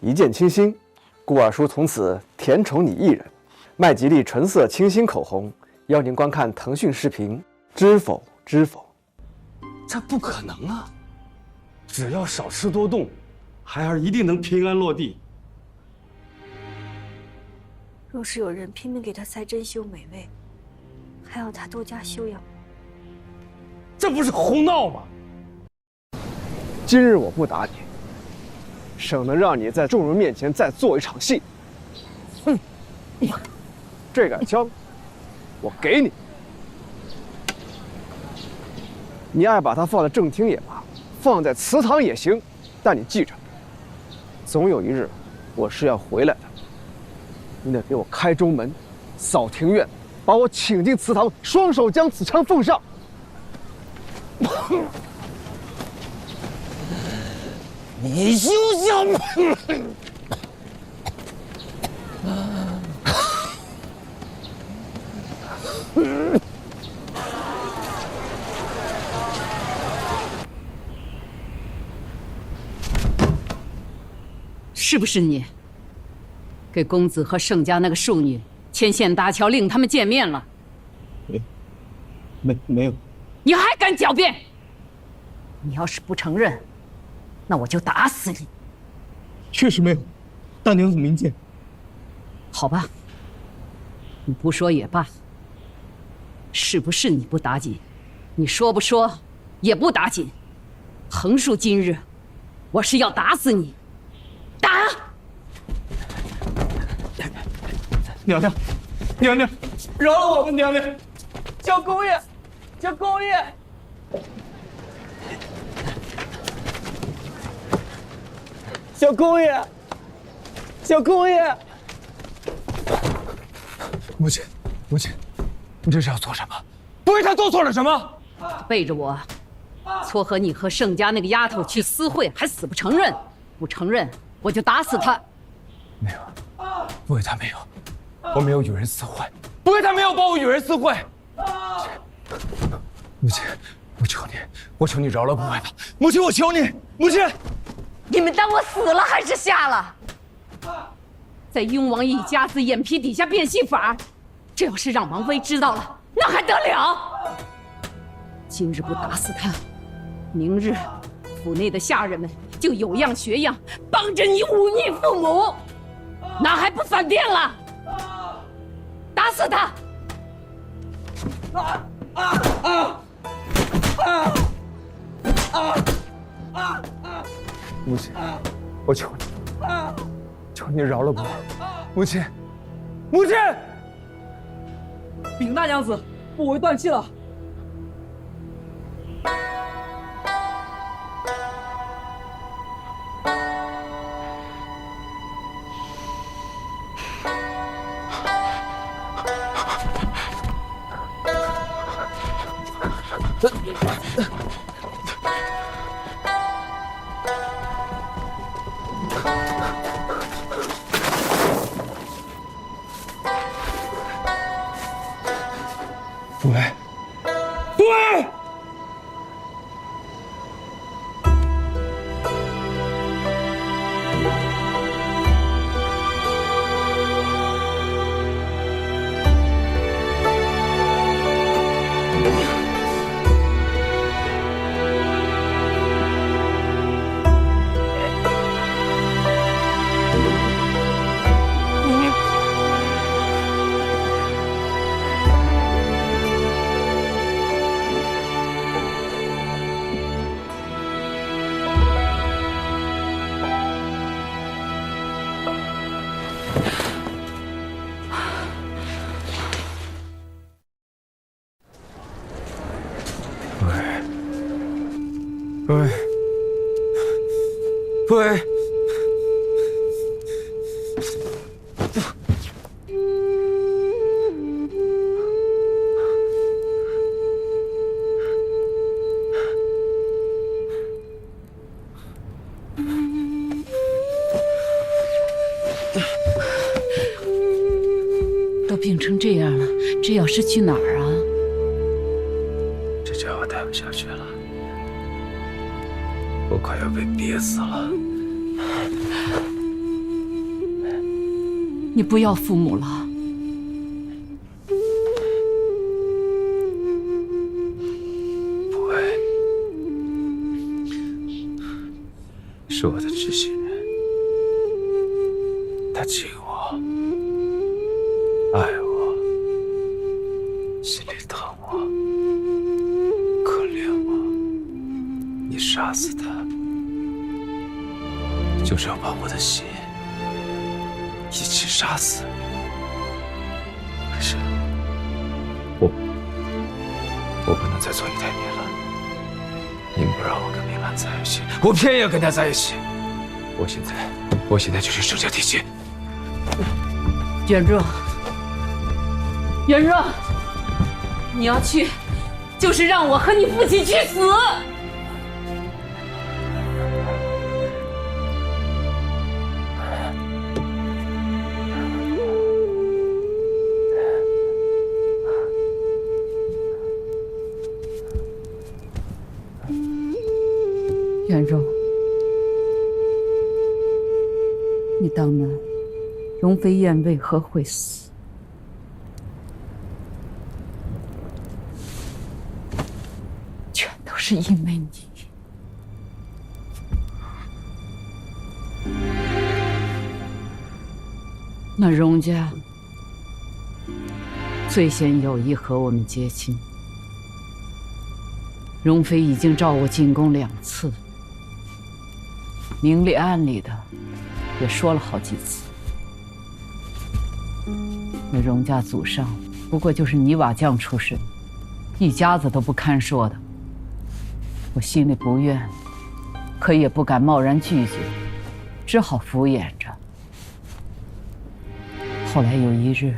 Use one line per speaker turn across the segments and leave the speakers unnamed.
一见倾心，顾二叔从此甜宠你一人。麦吉丽纯色清新口红，邀您观看腾讯视频，知否知否？
这不可能啊！只要少吃多动，孩儿一定能平安落地。
若是有人拼命给他塞珍馐美味，还要他多加修养，
这不是胡闹吗？
今日我不打你，省得让你在众人面前再做一场戏。哼，这杆枪，我给你。你爱把它放在正厅也罢，放在祠堂也行，但你记着，总有一日，我是要回来的。你得给我开中门，扫庭院，把我请进祠堂，双手将此枪奉上。
你休想！
是不是你给公子和盛家那个庶女牵线搭桥，令他们见面了？
没有。
你还敢狡辩？你要是不承认，那我就打死你！
确实没有，大娘子明鉴。
好吧，你不说也罢。是不是你不打紧？你说不说也不打紧。横竖今日，我是要打死你！打！
娘娘，娘娘，饶了我们娘娘！小公爷，小公爷！小公爷，小公爷！母亲，母亲，你这是要做什么？不为他做错了什么？
背着我，撮合你和盛家那个丫头去私会，还死不承认！不承认，我就打死他！
没有，不为他没有，我没有与人私会，不为他没有把我与人私会。母亲，我求你，我求你饶了不为吧！母亲，我求你，母亲！
你们当我死了还是下了？在雍王一家子眼皮底下变戏法，这要是让王妃知道了，那还得了？今日不打死他，明日府内的下人们就有样学样，帮着你忤逆父母，那还不反变了？打死他！
母亲，我求你，求你饶了我！母亲，母亲！
禀大娘子，不为断气了。
不为，不为！不为，不为！
都病成这样了，这要是去哪儿啊？
这家伙待不下去了。我快要被憋死了。
你不要父母了。
不会，是我的知心人，他亲我，爱我，心里疼我，可怜我。你杀死他，就是要把我的心一起杀死。可是，我不能再做一台明兰。您不让我跟明兰在一起，我偏要跟她在一起。我现在就去圣教提亲。
元若，元若，你要去，就是让我和你父亲去死。元若，你当年容飞燕为何会死？全都是因为你。那容家最先有意和我们结亲，容飞已经召我进宫2次。明里暗里的也说了好几次。那容家祖上不过就是泥瓦匠出身，一家子都不堪说的。我心里不愿，可也不敢贸然拒绝，只好敷衍着。后来有一日，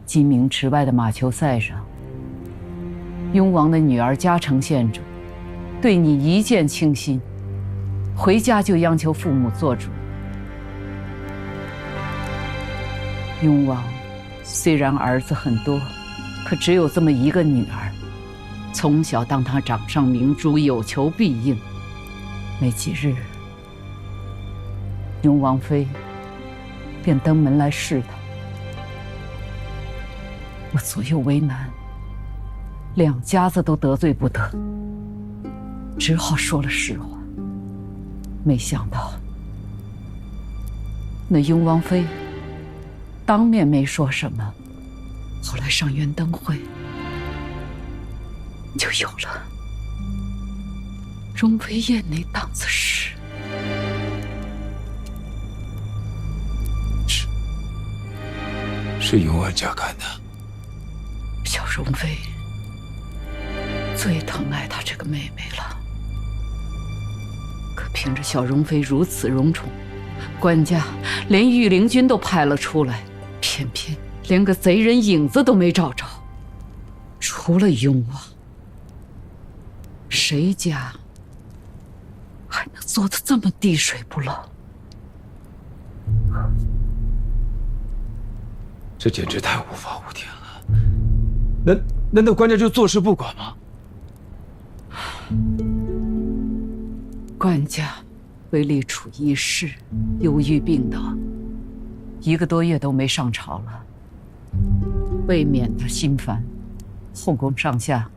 鸡鸣池外的马球赛上，雍王的女儿嘉诚县主对你一见倾心，回家就央求父母做主。雍王虽然儿子很多，可只有这么一个女儿，从小当她掌上明珠，有求必应。没几日，雍王妃便登门来试探，我左右为难，两家子都得罪不得，只好说了实话。没想到那雍王妃当面没说什么，后来上元灯会就有了容飞燕那档子事。
是雍王家干的。
小容妃最疼爱她这个妹妹了，可凭着小容妃如此荣宠，官家连御林军都派了出来，偏偏连个贼人影子都没找着。除了雍王，谁家还能做得这么滴水不漏？
这简直太无法无天了。难道官家就坐视不管吗？
官家为力处一室，忧郁病倒，1个多月都没上朝了。为免他心烦，后宫上下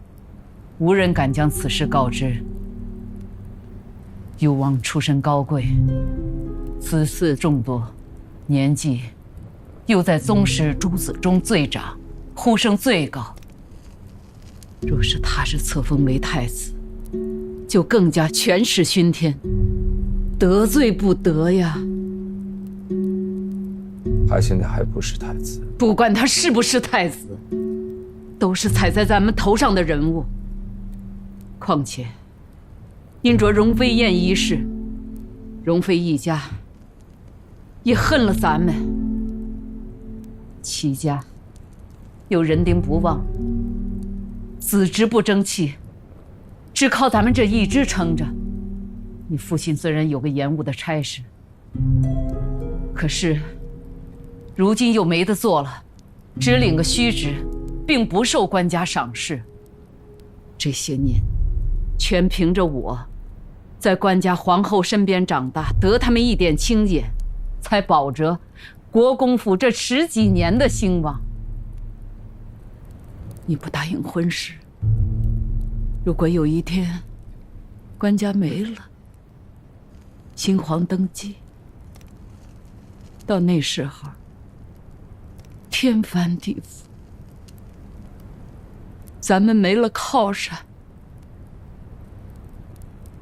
无人敢将此事告知。幽王出身高贵，子嗣众多，年纪又在宗室诸子中最长，呼声最高。若是他是册封为太子，就更加权势熏天，得罪不得呀。
他现在还不是太子，
不管他是不是太子，都是踩在咱们头上的人物。况且因着容飞燕一事，容飞一家也恨了咱们。戚家又人丁不旺，子侄不争气，只靠咱们这一支撑着。你父亲虽然有个延误的差事，可是如今又没得做了，只领个虚职，并不受官家赏识。这些年全凭着我在官家皇后身边长大，得他们一点亲眼，才保着国公府这10几年的兴旺，你不答应婚事，如果有一天官家没了，新皇登基，到那时候天翻地覆，咱们没了靠山，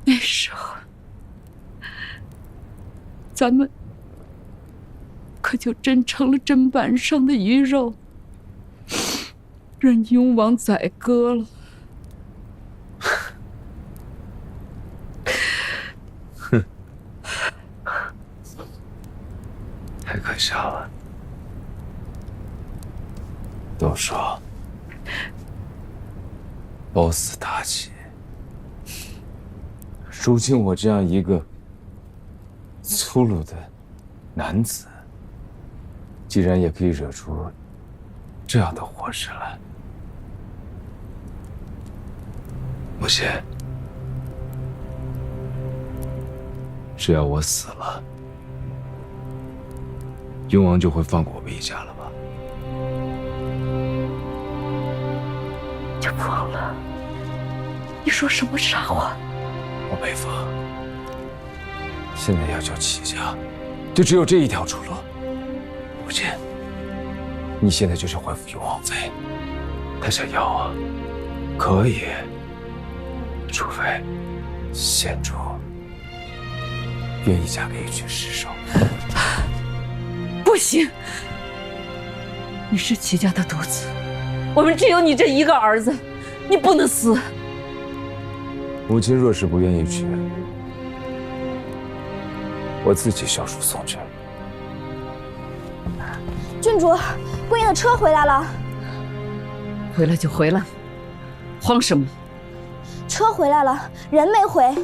那时候咱们可就真成了砧板上的鱼肉，任雍王宰割了。
哼，太可笑了。都说褒姒大气，如今我这样一个粗鲁的男子，竟然也可以惹出这样的祸事来。母亲，只要我死了，雍王就会放过我们一家了吧？
就放了？你说什么傻话？
我没放。现在要救齐家，就只有这一条出路。母亲，你现在就是恢复雍王妃，他想要啊，可以，除非县主愿意嫁给一群尸首。
不行，你是齐家的独子，我们只有你这一个儿子，你不能死。
母亲若是不愿意娶，我自己小叔送去。
郡主，姑爷的车回来了。
回来就回来，慌什么？
车回来了，人没回。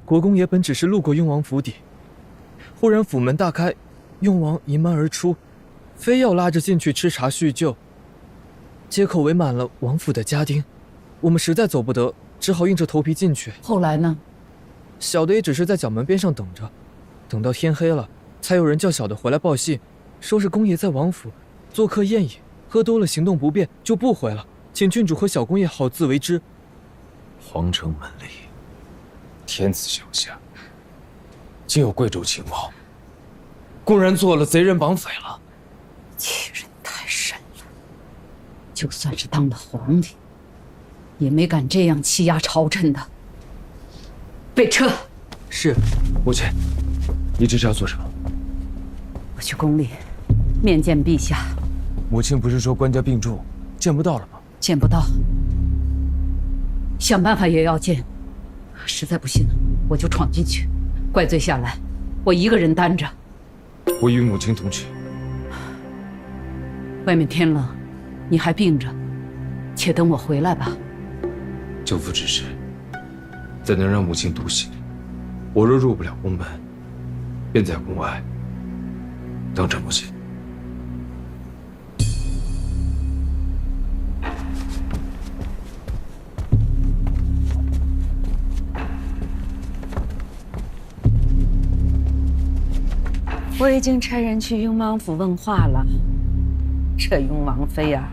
国公爷本只是路过雍王府邸，忽然府门大开，雍王迎门而出，非要拉着进去吃茶叙旧。街口围满了王府的家丁，我们实在走不得，只好硬着头皮进去。
后来呢？
小的也只是在角门边上等着，等到天黑了，才有人叫小的回来报信，说是公爷在王府做客宴饮，喝多了行动不便，就不回了，请郡主和小公爷好自为之。
皇城门里，天子脚下，竟有贵胄亲王，公然做了贼人绑匪了。
欺人太甚了！就算是当了皇帝，也没敢这样欺压朝臣的。备车。
是。
母亲，你这是要做什么？
我去宫里面见陛下。
母亲不是说官家病重，见不到了吗？
见不到，想办法也要见。实在不行，我就闯进去，怪罪下来，我一个人担着。
我与母亲同去。
外面天冷，你还病着，且等我回来吧。
舅父指示，怎能让母亲独行？我若入不了宫门，便在宫外等着母亲。
我已经差人去雍王府问话了。这雍王妃啊，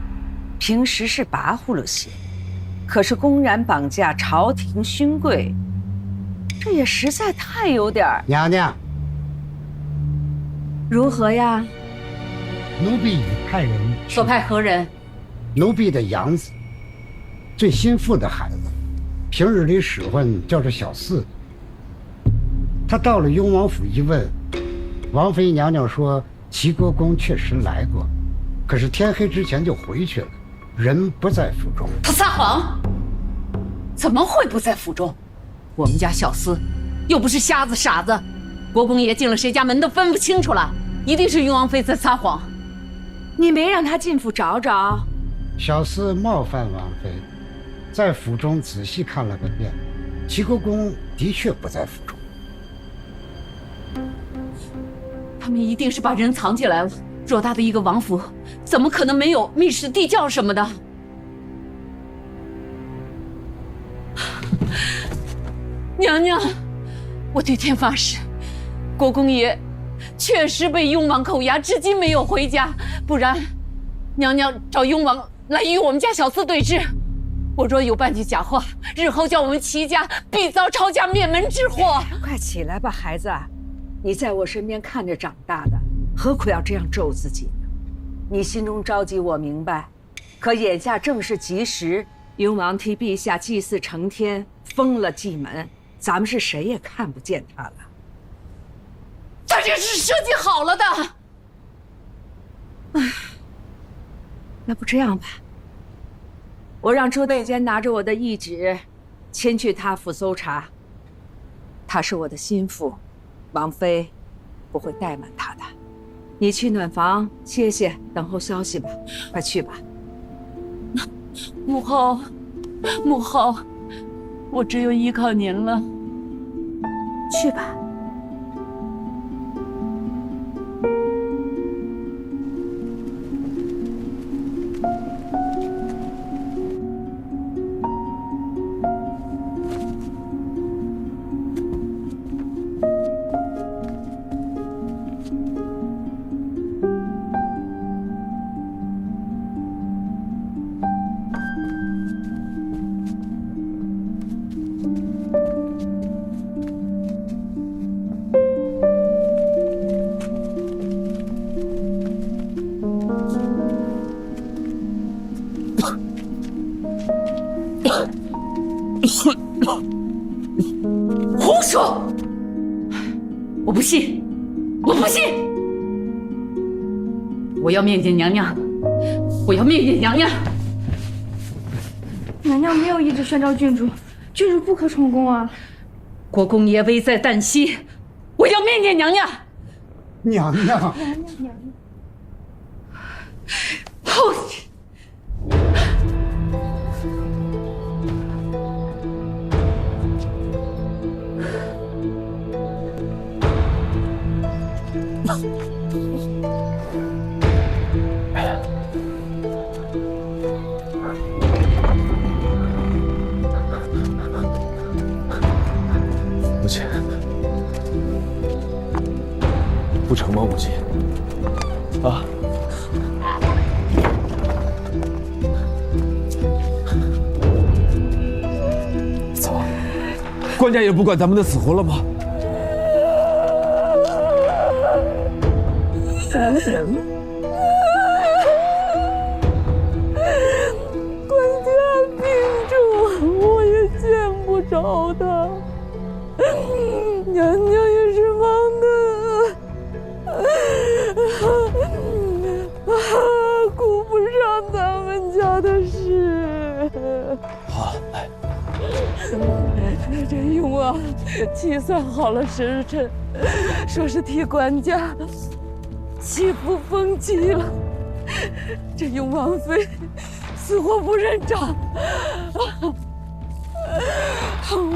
平时是跋扈了些，可是公然绑架朝廷勋贵，这也实在太有点儿。
娘娘，
如何呀？
奴婢已派人去。
所派何人？
奴婢的养子，最心腹的孩子，平日里使唤叫着小四。他到了雍王府一问，王妃娘娘说齐国公确实来过，可是天黑之前就回去了，人不在府中。
他撒谎！怎么会不在府中？我们家小厮又不是瞎子傻子，国公爷进了谁家门都分不清楚了，一定是雍王妃在撒谎。你没让他进府找找？
小厮冒犯王妃，在府中仔细看了个遍，齐国公的确不在府中。
他们一定是把人藏起来了。偌大的一个王府，怎么可能没有密室地窖什么的？娘娘，我对天发誓，国公爷确实被雍王扣押，至今没有回家，不然娘娘找雍王来与我们家小厮对质。我若有半句假话，日后叫我们齐家必遭抄家灭门之祸。
快起来吧，孩子，你在我身边看着长大的，何苦要这样咒自己呢？你心中着急我明白，可眼下正是吉时，雍王替陛下祭祀成天，封了蓟门，咱们是谁也看不见他了。
他这是设计好了的。
唉，要不这样吧，我让朱内监拿着我的懿旨，前去他府搜查。她是我的心腹，王妃不会怠慢她的。你去暖房歇歇，等候消息吧。快去吧。
母后，母后，我只有依靠您了。
去吧。
胡说！我不信，我不信！我要面见娘娘，我要面见娘娘！
娘娘没有一直宣召郡主，郡主不可宠宫啊！
国公爷危在旦夕，我要面见娘娘！
娘娘，
娘娘。
后。
母亲，不成吗？母亲，啊！走，官家也不管咱们的死活了吗？
官家病重，我也见不着他。娘娘也是忙的，顾不上咱们家的事。
好，来。
这雍王计算好了时辰，说是替官家祈福封祭了。这雍王妃死活不认账，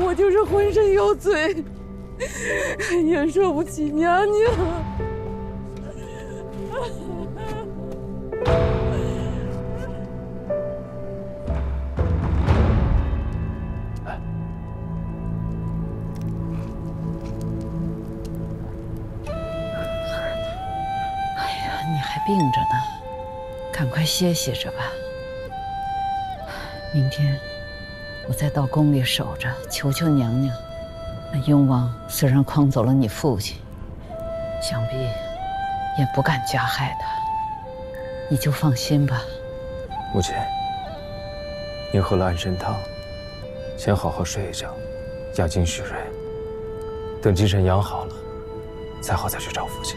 我就是浑身有罪，也说不起娘娘。
你还病着呢，赶快歇歇着吧。明天我再到宫里守着，求求娘娘。那雍王虽然诓走了你父亲，想必也不敢加害他，你就放心吧。
母亲，您喝了安神汤，先好好睡一觉，养精蓄锐。等精神养好了，再去找父亲。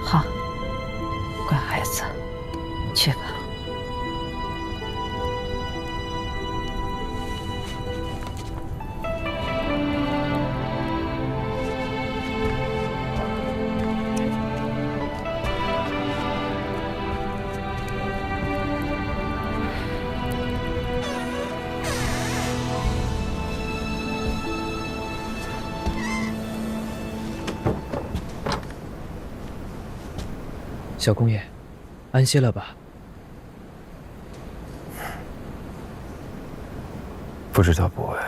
好，乖孩子，去吧。
小公爷，安歇了吧？
不知道不为，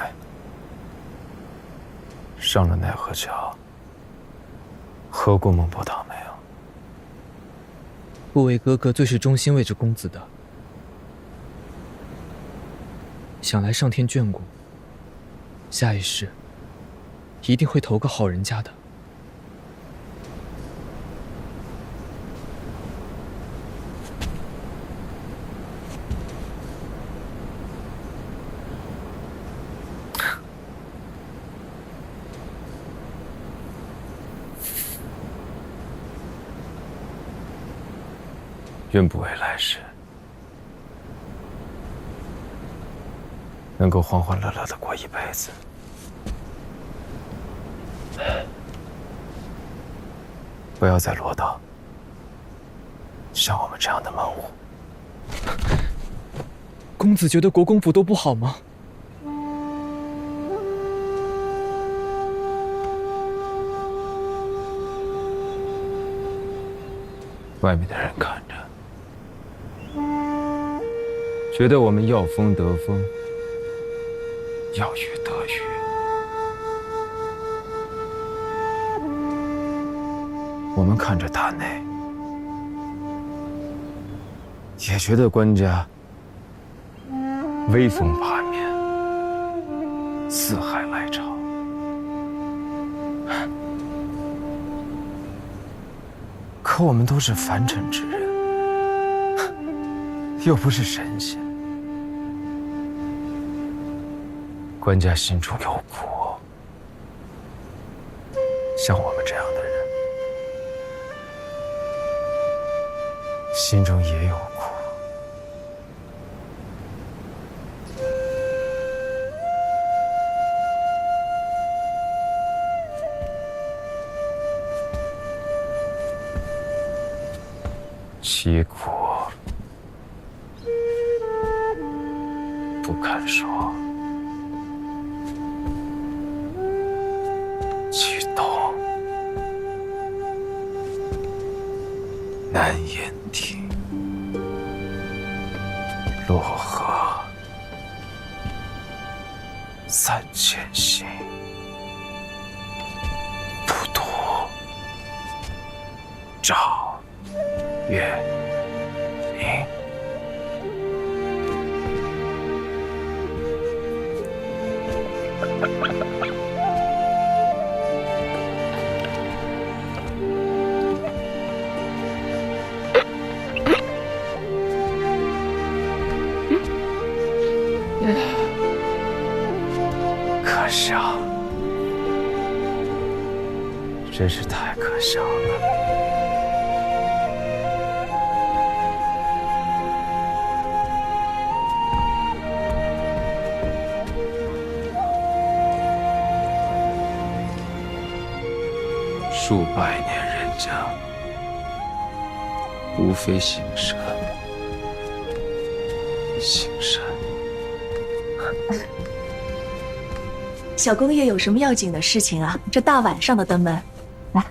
上了奈何桥。喝过孟婆汤没有？
护卫哥哥最是忠心为着公子的，想来上天眷顾，下一世一定会投个好人家的。
愿不为来世能够欢欢乐乐的过一辈子。不要再落到像我们这样的门户。
公子觉得国公府都不好吗？
外面的人看着，觉得我们要风得风，要雨得雨。我们看着塔内，也觉得官家威风八面，四海来朝。可我们都是凡尘之人，又不是神仙。官家心中有苦，像我们这样的人，心中也有苦。其苦不堪说，其痛难言听。洛河3000行，不渡赵月明。可笑，真是太可笑了。数百年人家，无非行善，行善。
小公爷有什么要紧的事情啊？这大晚上的登门，来。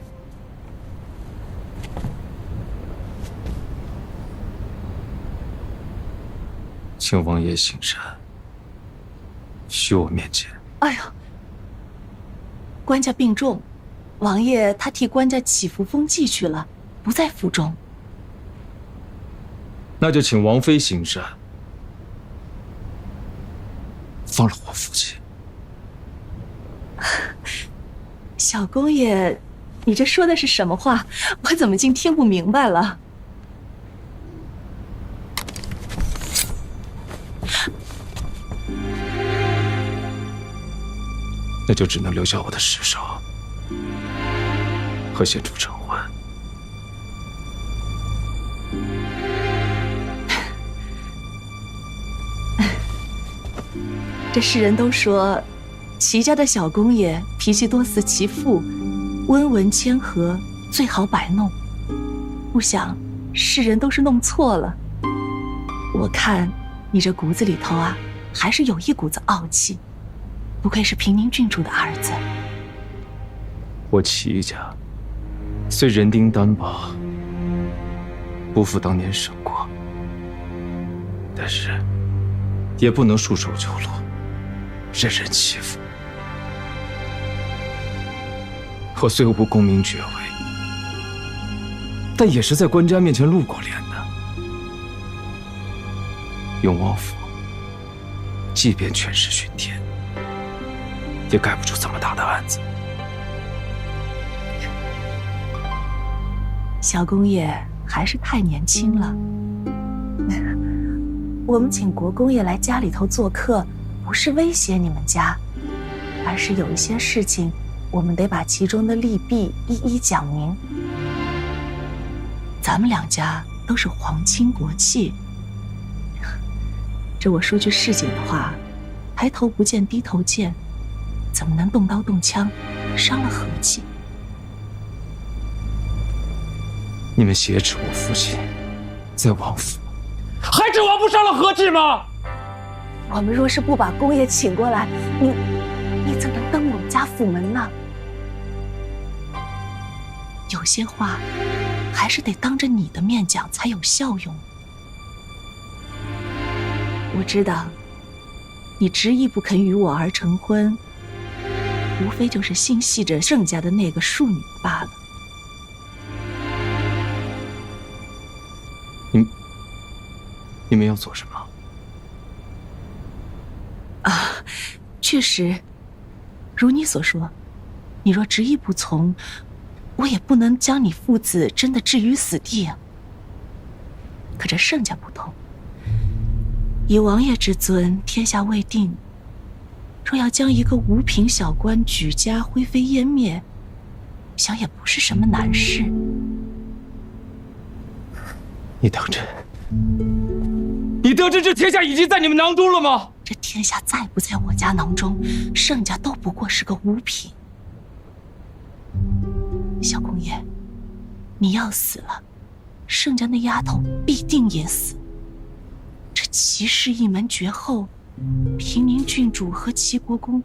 请王爷行善，许我面见。
哎呦，官家病重，王爷他替官家祈福封祭去了，不在府中。
那就请王妃行善，放了我父亲。
小公爷，你这说的是什么话？我怎么竟听不明白了？
那就只能留下我的尸首和献出成婚。
这世人都说，齐家的小公爷脾气多似其父，温文谦和，最好摆弄。不想世人都是弄错了。我看你这骨子里头啊，还是有一股子傲气。不愧是平宁郡主的儿子。
我齐家虽人丁单薄，不负当年盛过，但是也不能束手就落，任人欺负。我虽无功名爵位，但也是在官家面前露过脸的。永王府，即便权势熏天，也盖不住这么大的案子。
小公爷还是太年轻了。我们请国公爷来家里头做客，不是威胁你们家，而是有一些事情，我们得把其中的利弊一一讲明。咱们两家都是皇亲国戚，这我说句市井的话，抬头不见低头见，怎么能动刀动枪，伤了和气？
你们挟持我父亲，在王府，
还指望不伤了和气吗？
我们若是不把公爷请过来，你怎能登我们家府门呢？有些话还是得当着你的面讲才有效用。我知道你执意不肯与我儿成婚，无非就是心系着盛家的那个庶女罢了。
你们要做什么？
啊，确实，如你所说，你若执意不从，我也不能将你父子真的置于死地啊。可这盛家不同，以王爷之尊，天下未定，若要将一个五品小官举家灰飞烟灭，想也不是什么难事。
你当真？你当真这天下已经在你们囊中了吗？
这天下在不在我家囊中，盛家都不过是个五品。小公爷，你要死了，盛家那丫头必定也死。这齐氏一门绝后，平宁郡主和齐国公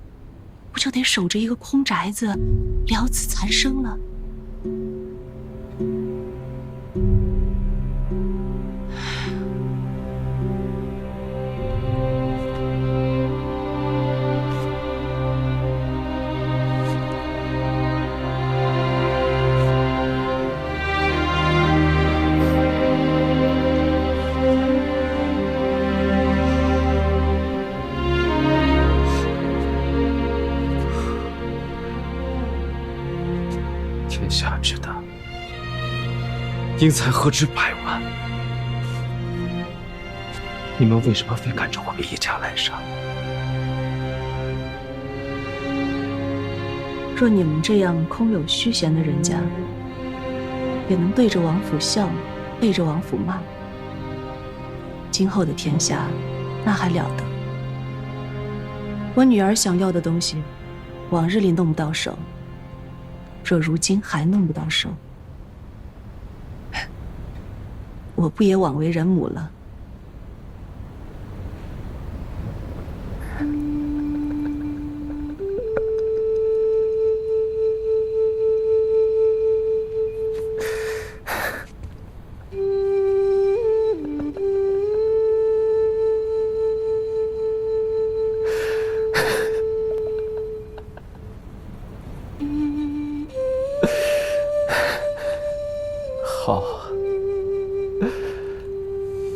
不就得守着一个空宅子，了此残生了？
天下之大，英才何止百万？你们为什么非赶着我们一家来杀？
若你们这样空有虚衔的人家，也能对着王府笑，背着王府骂，今后的天下，那还了得？我女儿想要的东西，往日里弄不到手，若如今还弄不到手，我不也枉为人母了？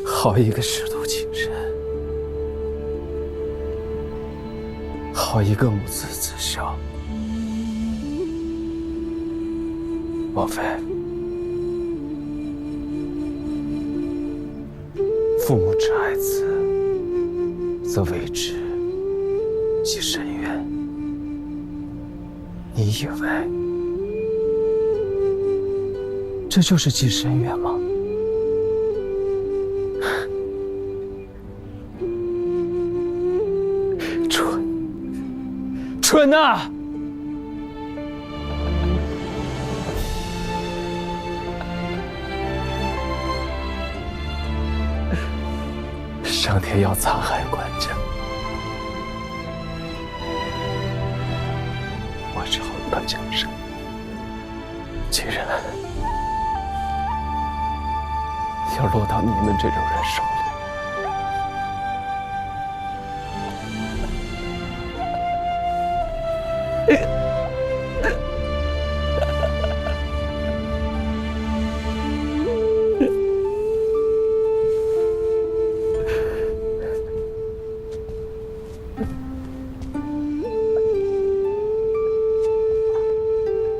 好一个舐犊情人，好一个母慈子孝。王妃，父母之爱子，则为之即深渊。你以为这就是即深渊吗？蠢呐！上天要残害官家，我只好把江山既然要落到你们这种人手里。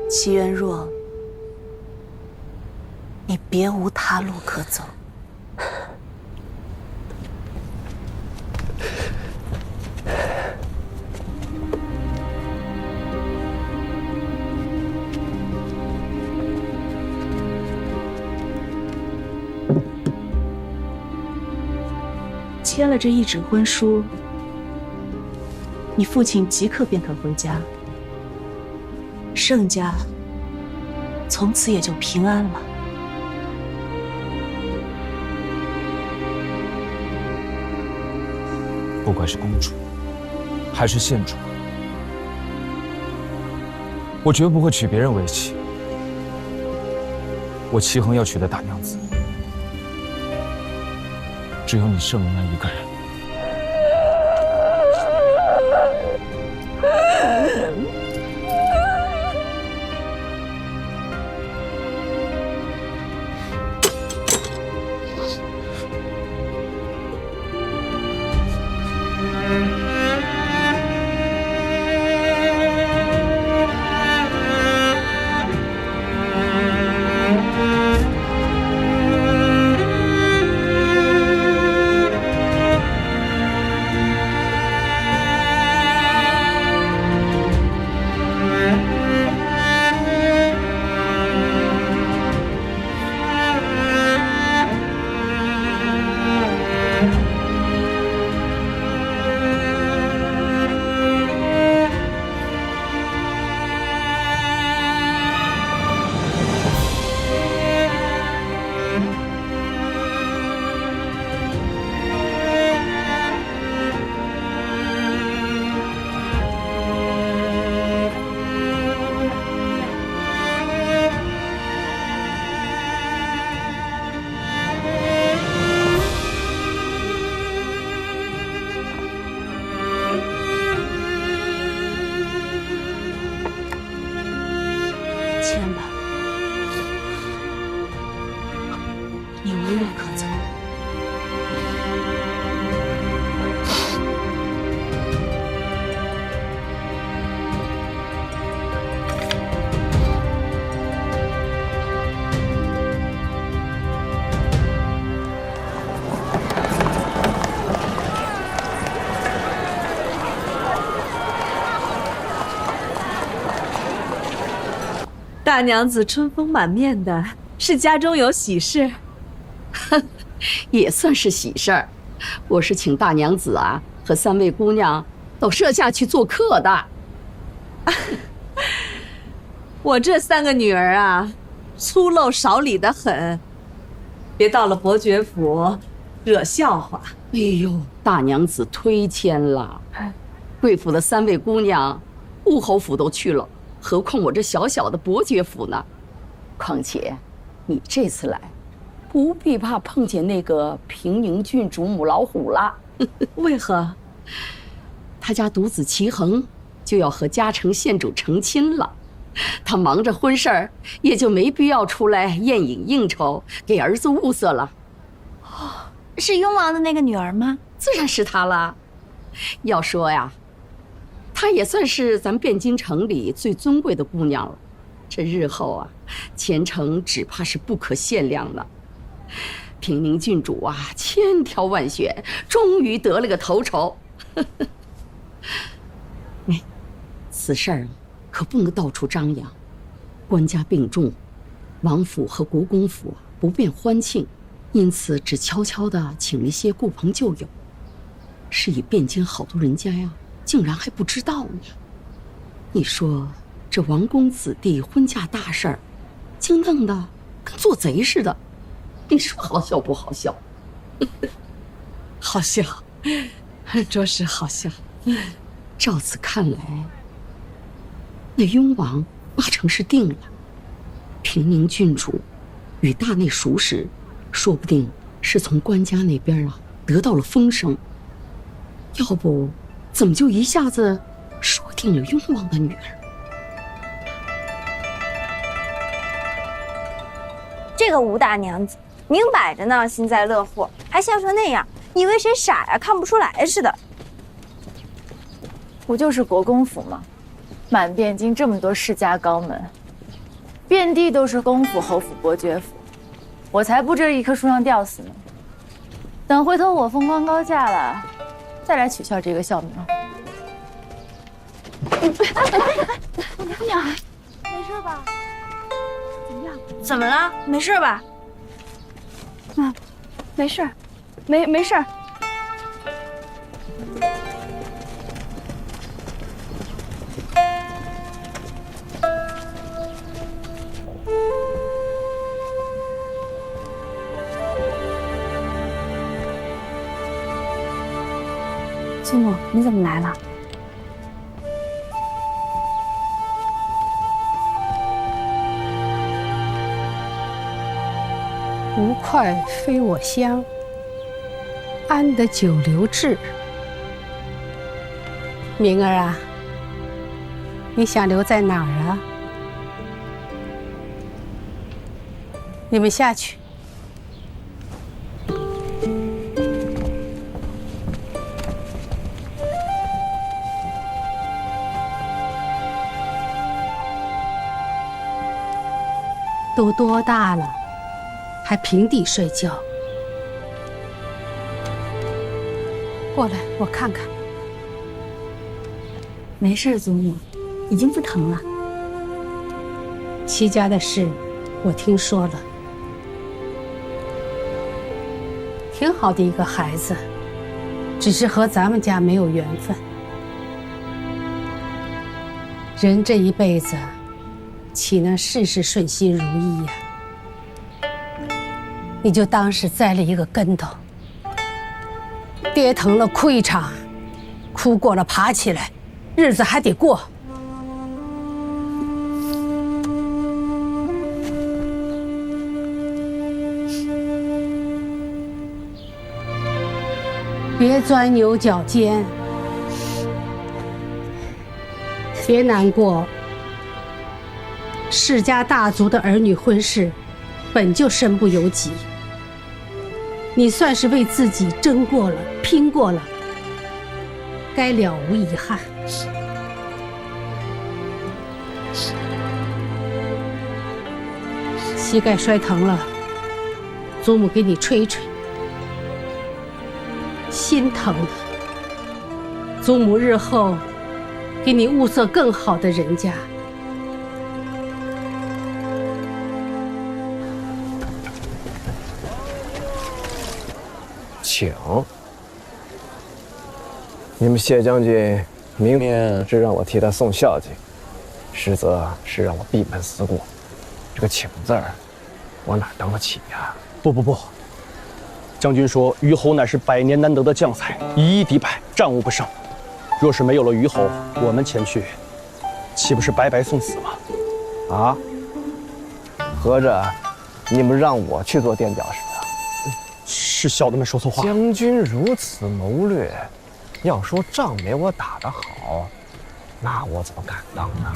齐元若，你别无他路可走。签了这一纸婚书，你父亲即刻便可回家，盛家从此也就平安了。
不管是公主，还是县主，我绝不会娶别人为妻。我齐衡要娶的大娘子，只有你盛云安一个人。
签吧，你无路可走。
大娘子春风满面的，是家中有喜事？
也算是喜事儿。我是请大娘子啊和3位姑娘到舍下去做客的。
我这3个女儿啊，粗陋少礼的很，别到了伯爵府惹笑话。
哎呦，大娘子推谦了。贵府的3位姑娘，武侯府都去了，何况我这小小的伯爵府呢？况且，你这次来，不必怕碰见那个平宁郡主母老虎了。
为何？
他家独子齐衡就要和嘉诚县主成亲了，他忙着婚事儿，也就没必要出来宴饮应酬，给儿子物色了。
是雍王的那个女儿吗？
自然是她了。要说呀，她也算是咱汴京城里最尊贵的姑娘了。这日后啊，前程只怕是不可限量了。平宁郡主啊，千挑万选，终于得了个头筹。哎，此事儿可不能到处张扬。官家病重，王府和国公府不便欢庆，因此只悄悄地请了一些故朋旧友。是以汴京好多人家呀，竟然还不知道呢。你说这王公子弟婚嫁大事儿，竟弄得跟做贼似的，你说好笑不好笑？
好笑，着实好笑。
照此看来，那雍王八成是定了。平宁郡主与大内熟识，说不定是从官家那边啊得到了风声。要不，怎么就一下子说定了雍王的女儿？
这个吴大娘子，明摆着呢幸灾乐祸，还笑成那样，以为谁傻呀，看不出来似的。
不就是国公府吗？满汴京这么多世家高门，遍地都是公府、侯府、伯爵府，我才不这一棵树上吊死呢。等回头我风光高嫁了，再来取笑这个校名。
娘，没事吧？怎么样？怎么了？没事吧？
啊，没事，没事。
祖母，你怎么来了？
无快非我乡，安得久留志。明儿啊，你想留在哪儿啊？你们下去。都多大了，还平地睡觉？过来，我看看。
没事，祖母，已经不疼了。
齐家的事，我听说了。挺好的一个孩子，只是和咱们家没有缘分。人这一辈子，岂能事事顺心如意呀？你就当是栽了一个跟头，跌疼了哭一场，哭过了爬起来，日子还得过。别钻牛角尖，别难过。世家大族的儿女婚事，本就身不由己。你算是为自己争过了，拼过了，该了无遗憾。膝盖摔疼了，祖母给你吹吹。心疼了，祖母日后给你物色更好的人家。
请。你们谢将军明明是让我替他送孝敬，实则是让我闭门思过。这个请字儿，我哪当得起呀？
不，将军说虞侯乃是百年难得的将才，以一敌百，战无不胜。若是没有了虞侯，我们前去，岂不是白白送死吗？
啊？合着你们让我去做垫脚石啊？
是小的们说错话。
将军如此谋略，要说仗没我打得好，那我怎么敢当呢？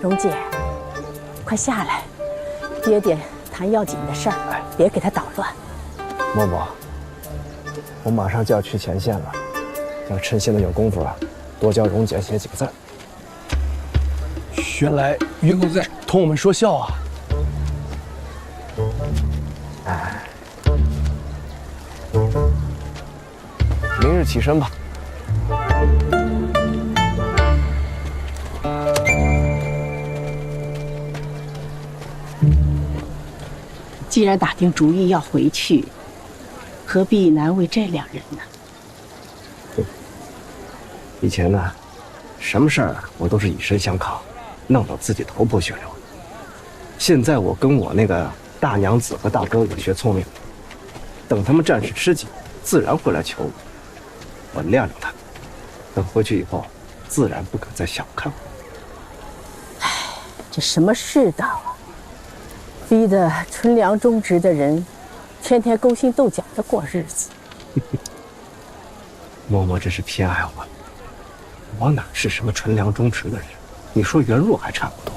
蓉姐，快下来，爹爹谈要紧的事儿，别给他捣乱。
嬷嬷，我马上就要去前线了，要趁现在有功夫啊，多教蓉姐写几个字。
原来虞侯在同我们说笑啊！
哎，明日起身吧。
既然打定主意要回去，何必难为这两人呢？
以前呢，什么事儿我都是以身相抗，弄得自己头破血流。现在我跟我那个大娘子和大哥哥学聪明，等他们战事吃紧，自然会来求我。我晾着他，等回去以后，自然不敢再小看我。
唉，这什么世道啊！逼得纯良忠直的人，天天勾心斗角的过日子。
嬷嬷真是偏爱我，我哪是什么纯良忠直的人？你说袁若还差不多。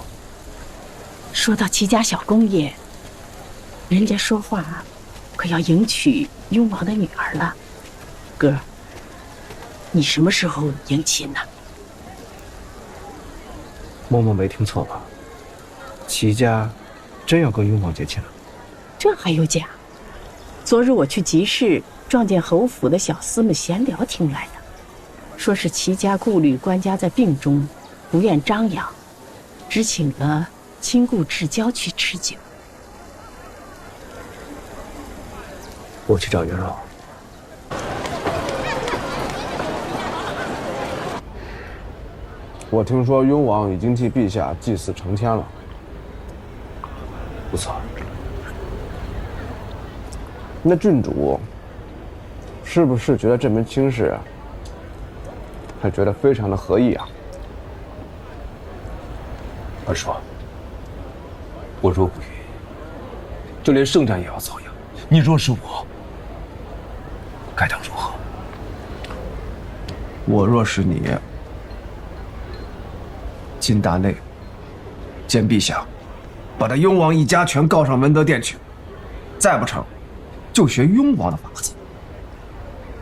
说到齐家小公爷，人家说话可要迎娶雍王的女儿了。哥，你什么时候迎亲呢？
嬷嬷没听错吧？齐家真要跟雍王结亲了？
这还有假？昨日我去集市，撞见侯府的小厮们闲聊听来的，说是齐家顾虑官家在病中，不愿张扬，只请了亲故至交去吃酒。
我去找袁绍。我听说雍王已经替陛下祭祀成签了。
不错。
那郡主是不是觉得这门亲事还觉得非常的合意啊？
二叔，我若不允，就连圣战也要遭殃。你若是我，该当如何？
我若是你，进大内见陛下，把他雍王一家全告上文德殿去，再不成就学雍王的法子。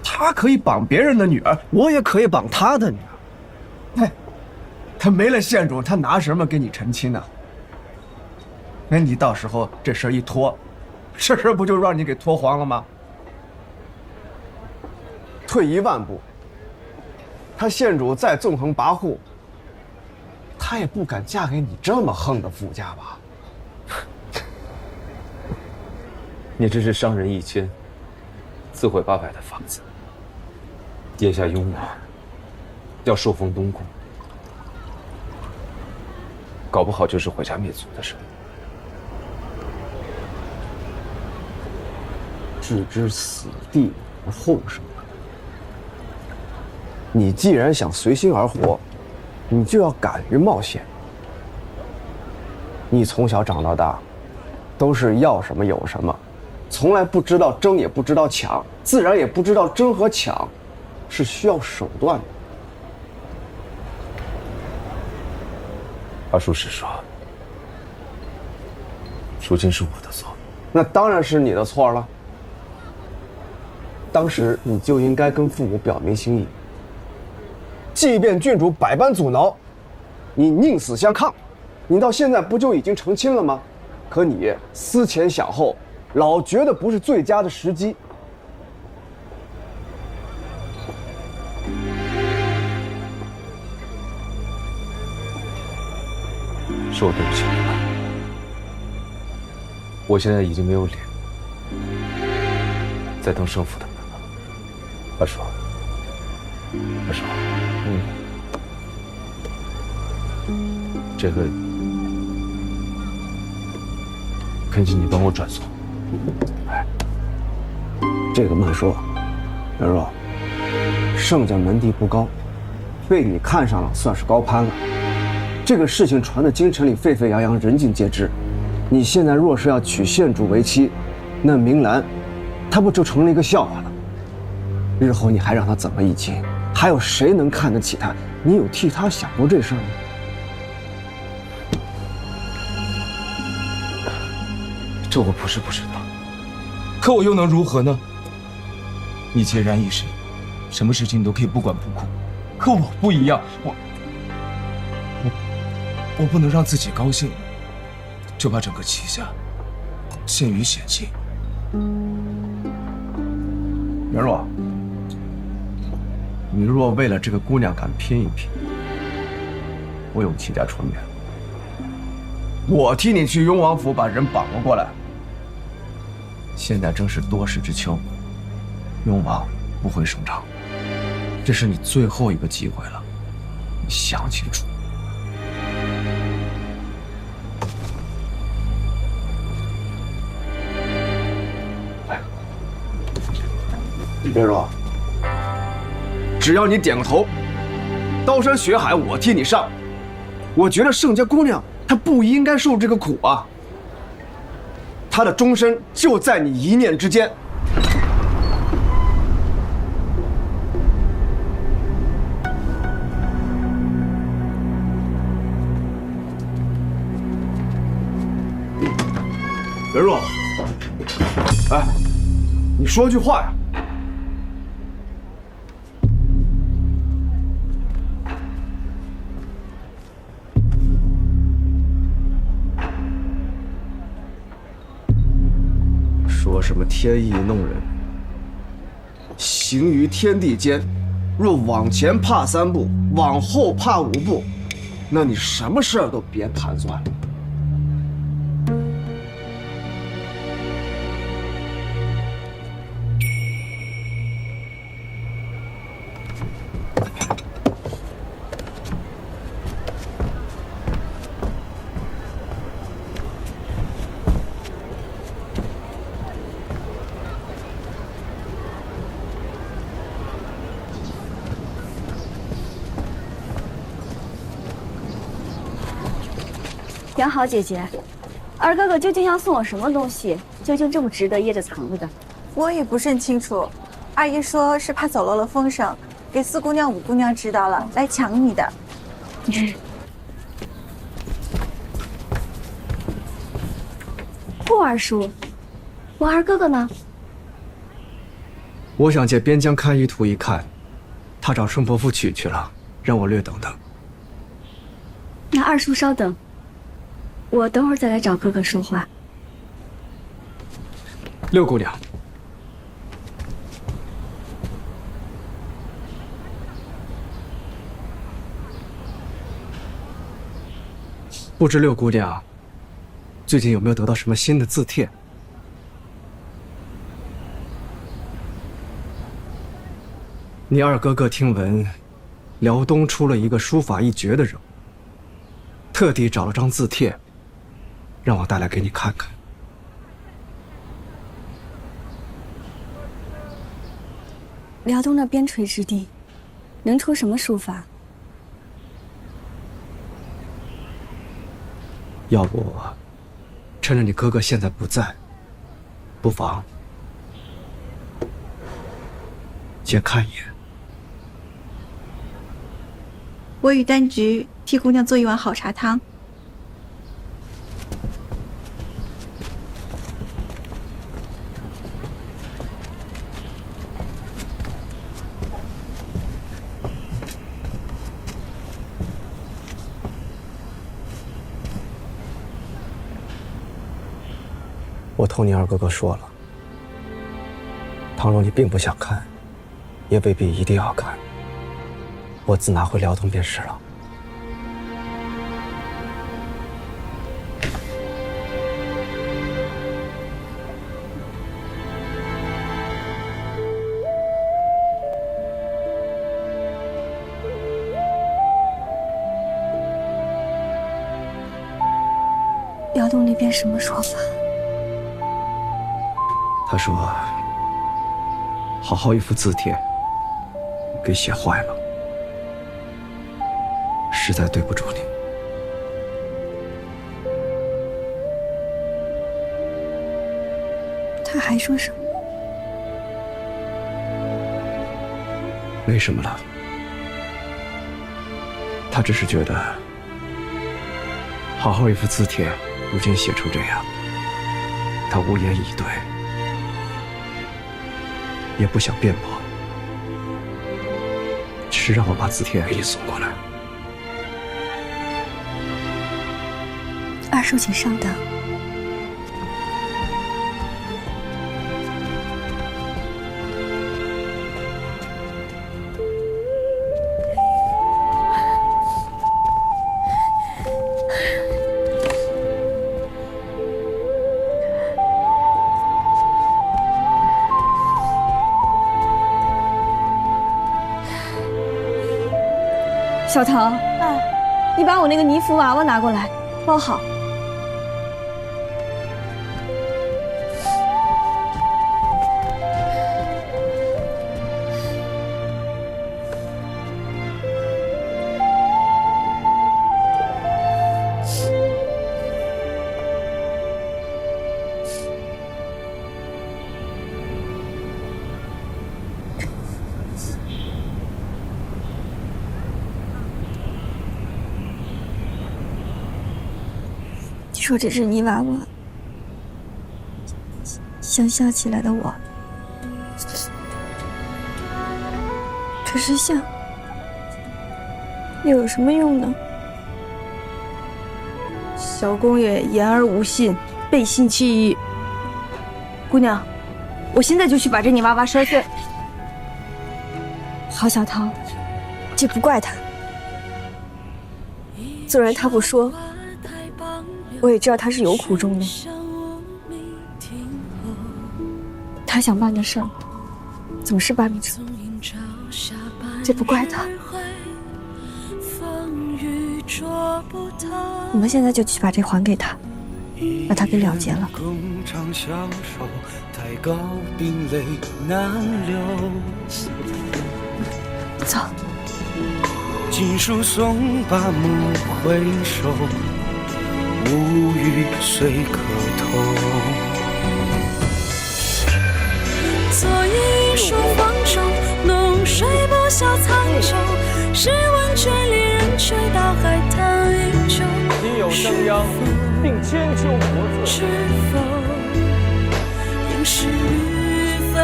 他可以绑别人的女儿，我也可以绑他的女儿。嘿，他没了县主，他拿什么给你成亲呢？那你到时候这事一拖，这事不就让你给拖黄了吗？退一万步，他县主再纵横跋扈，他也不敢嫁给你这么横的富家吧？
你这是伤人一千，自毁800的法子。殿下雍王要受封东宫，搞不好就是毁家灭族的事。
置之死地而后生。你既然想随心而活，你就要敢于冒险。你从小长到大，都是要什么有什么，从来不知道争，也不知道抢，自然也不知道争和抢是需要手段的。
二叔实说，如今是我的错。
那当然是你的错了。当时你就应该跟父母表明心意，即便郡主百般阻挠，你宁死相抗。你到现在不就已经成亲了吗？可你思前想后，老觉得不是最佳的时机。
是我对不起你了，我现在已经没有脸再当生父的门了。二叔，二叔，这个恳请你帮我转送。
这个慢说，袁若，盛家门第不高，被你看上了算是高攀了。这个事情传得京城里沸沸扬扬，人尽皆知。你现在若是要娶县主为妻，那明兰，她不就成了一个笑话了？日后你还让她怎么议亲？还有谁能看得起她？你有替她想过这事儿吗？
这我不是不知道，可我又能如何呢？你孑然一身，什么事情你都可以不管不顾，可我不一样，我不能让自己高兴，就把整个齐家陷于险境。
袁若，你若为了这个姑娘敢拼一拼，我有齐家出面，我替你去雍王府把人绑了过来。现在正是多事之秋，雍王不会声张，这是你最后一个机会了，你想清楚。袁若，只要你点个头，刀山血海我替你上。我觉得盛家姑娘她不应该受这个苦啊，她的终身就在你一念之间。袁若，哎，你说句话呀！说什么天意弄人，行于天地间，若往前怕3步，往后怕5步，那你什么事儿都别盘算了。
杨好姐姐，二哥哥究竟要送我什么东西？究竟这么值得掖着藏着的？
我也不甚清楚。阿姨说是怕走漏了风声，给4姑娘5姑娘知道了，来抢你的。
顾二叔，我二哥哥呢？
我想借边疆堪舆图一看，他找顺伯父取去了，让我略等等。
那二叔稍等，我等会儿再来找哥哥说话。
6姑娘，不知6姑娘最近有没有得到什么新的字帖？你二哥哥听闻辽东出了一个书法一绝的人物，特地找了张字帖，让我带来给你看看。
辽东那边陲之地，能出什么书法？
要不，趁着你哥哥现在不在，不妨先看一眼。
我与丹菊替姑娘做一碗好茶汤。
我同你二哥哥说了，倘若你并不想看，也未必一定要看。我自拿回辽东便是了。
辽东那边什么说法？
他说，好好一幅字帖，给写坏了，实在对不住你。
他还说什么？
没什么了，他只是觉得，好好一幅字帖，如今写成这样，他无言以对，也不想辩驳，只是让我把字帖给你送过来。
二叔，请稍等。小腾，你把我那个泥扶娃娃拿过来，包好。说这是泥娃娃，想象起来的我，可是像又有什么用呢？
小公爷言而无信，背信弃义。姑娘，
我现在就去把这泥娃娃摔碎。郝小涛，这不怪他，纵然他不说，我也知道他是有苦衷的。他想办的事儿，总是办不成，这不怪他。我们现在就去把这还给他，把他给了结了。走。
锦书送罢暮回首，无语随可偷。
昨夜一书方舟，浓水不消残酒。试问卷里人，却道海棠依旧。
今有生殃，并千秋国字。
知否？应是绿肥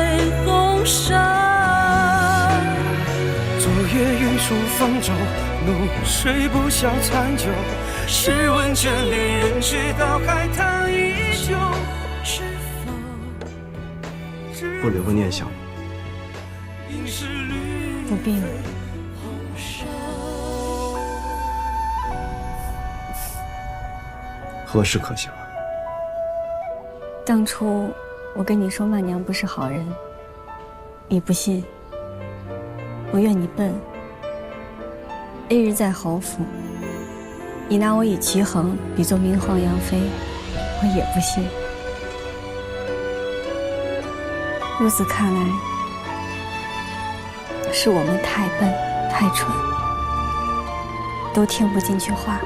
红纱。
昨夜一书方舟，浓水不消残酒。试问卷里人，却道海棠依旧。
不留个念想。
不必了。
何时可行？
当初我跟你说曼娘不是好人，你不信。我怨你笨。A 日在侯府，你拿我与齐衡比作明皇杨妃，我也不信。如此看来，是我们太笨太蠢，都听不进去话。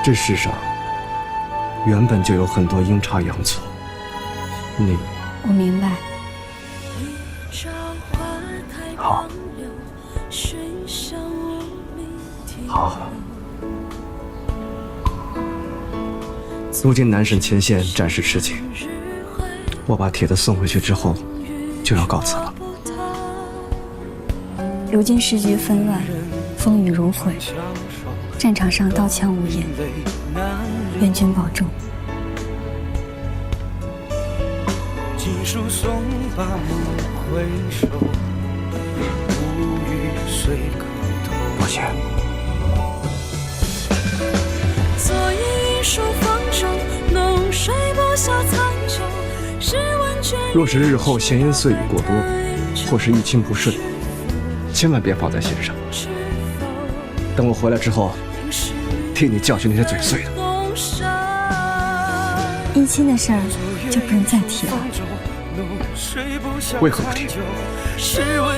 这世上原本就有很多阴差阳错，
我明白。
好，好。如今南沈前线战事吃紧，我把帖子送回去之后，就要告辞了。
如今时局纷乱，风雨如晦，战场上刀枪无眼，愿君保重。
锦书送罢暮回首，无语随可偷。
抱歉。
昨夜一书方舟，浓水不消残酒。试问卷里。
若是日后闲言碎语过多，或是议亲不顺，千万别放在心上。等我回来之后，替你教训那些嘴碎的。
议亲的事儿就不用再提了。
为何不提？